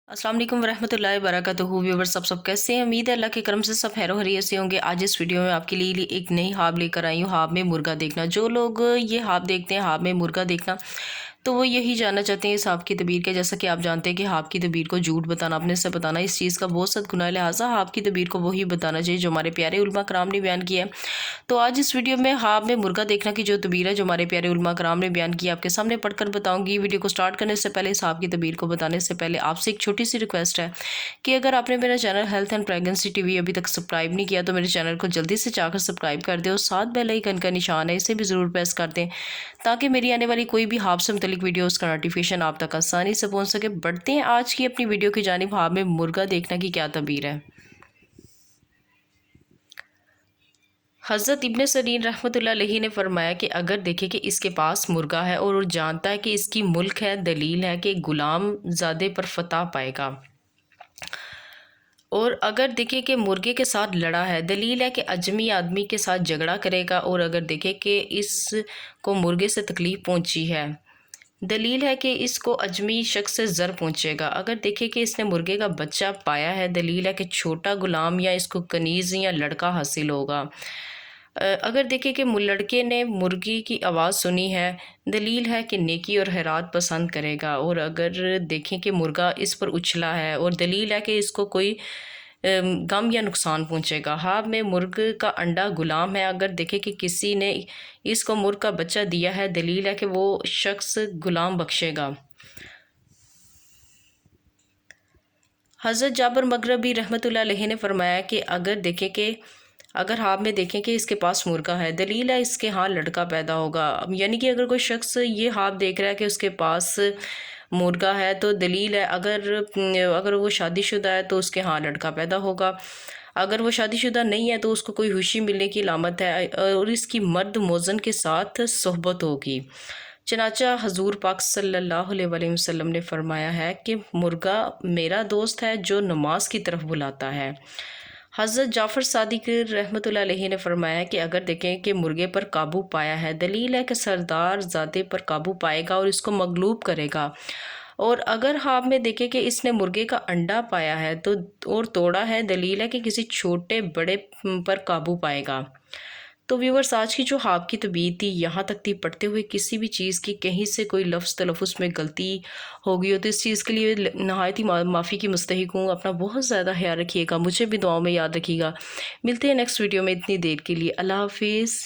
अस्सलाम वालेकुम वरहमतुल्लाहि वबरकातुहू। व्यूअर्स, सब कैसे हैं? उम्मीद है अल्लाह के करम से सब खैर खैरियत से होंगे। आज इस वीडियो में आपके लिए एक नई हाब लेकर आई हूँ, हाब में मुर्गा देखना। जो लोग ये हाब देखते हैं, हाब में मुर्गा देखना, तो वो यही जानना चाहते हैं इस हाब की तबीर के। जैसा कि आप जानते हैं कि हाब की तबीर को झूठ बताना, अपने से बताना, इस चीज़ का बहुत सख्त गुनाह है। लिहाजा हाब की तबीर को वही बताना चाहिए जो हमारे प्यारे उलमा कराम ने बयान किया है। तो आज इस वीडियो में हाब में मुर्गा देखना की जो तबीर है, जो हमारे प्यारे उलमा कराम ने बयान किया, आपके सामने पढ़कर बताऊंगी। वीडियो को स्टार्ट करने से पहले, इस हाब की तबीर को बताने से पहले आपसे एक छोटी सी रिक्वेस्ट है कि अगर आपने मेरा channel health and pregnancy TV अभी तक सब्सक्राइब नहीं किया तो मेरे चैनल को जल्दी से जाकर सब्सक्राइब कर दें और साथ बेल आइकन का निशान है, इसे भी ज़रूर प्रेस कर दें ताकि मेरी आने वाली कोई भी हाब से मुतलिक वीडियोस का नोटिफिकेशन आप तक आसानी से पहुंच सके। बढ़ते हैं आज की अपनी वीडियो की जानिब। हाब में मुर्गा देखना की क्या तबीर है। हज़रत इब्न सरीन रहमतुल्लाह अलैहि ने फरमाया कि अगर देखे कि इसके पास मुर्गा है और वो जानता है कि इसकी मुल्क है, दलील है कि गुलाम ज़ादे पर फतह पाएगा, और अगर देखे कि मुर्गे के साथ लड़ा है, दलील है कि अजमी आदमी के साथ झगड़ा करेगा, और अगर देखे कि इसको मुर्गे से तकलीफ़ पहुंची है, दलील है कि इसको अजमी शख्स से ज़र पहुंचेगा। अगर देखे कि इसने मुर्गे का बच्चा पाया है, दलील है कि छोटा गुलाम या इसको कनीज़ या लड़का हासिल होगा। अगर देखें कि लड़के ने मुर्गी की आवाज़ सुनी है, दलील है कि नेकी और खैरात पसंद करेगा। और अगर देखें कि मुर्गा इस पर उछला है, और दलील है कि इसको कोई गम या नुकसान पहुंचेगा। हाब में मुर्ग का अंडा गुलाम है। अगर देखें कि किसी ने इसको मुर्ग का बच्चा दिया है, दलील है कि वो शख्स गुलाम बख्शेगा। हज़रत जाबर मगरबी रहमतुल्लाह अलैहि ने फरमाया कि अगर हाब में देखें कि इसके पास मुर्गा है, दलील है इसके यहाँ लड़का पैदा होगा। यानी कि अगर कोई शख्स ये हाब देख रहा है कि उसके पास मुर्गा है, तो दलील है अगर वो शादीशुदा है तो उसके यहाँ लड़का पैदा होगा। अगर वो शादीशुदा नहीं है तो उसको कोई खुशी मिलने की अलामत है, और इसकी मर्द मौज़न के साथ सोहबत होगी। चनाचा हजूर पाक सल्लल्लाहु अलैहि वसल्लम ने फरमाया है कि मुर्गा मेरा दोस्त है जो नमाज की तरफ बुलाता है। हज़रत जाफ़र सादिक रहमतुल्लाह अलैहि ने फरमाया कि अगर देखें कि मुर्गे पर काबू पाया है, दलील है कि सरदार ज़ादे पर काबू पाएगा और इसको मगलूब करेगा। और अगर हाब में देखें कि इसने मुर्गे का अंडा पाया है तो और तोड़ा है, दलील है कि किसी छोटे बड़े पर काबू पाएगा। तो व्यूवर्स, आज की जो हाब की तबीयत थी यहाँ तक थी। पढ़ते हुए किसी भी चीज़ की कहीं से कोई लफ्ज़ तलफ़ुज़ में गलती हो गई हो तो इस चीज़ के लिए नहायत ही माफ़ी की मुस्तहिक हूँ। अपना बहुत ज़्यादा ख्याल रखिएगा, मुझे भी दुआओं में याद रखिएगा। मिलते हैं नेक्स्ट वीडियो में। इतनी देर के लिए अल्लाह हाफिज़।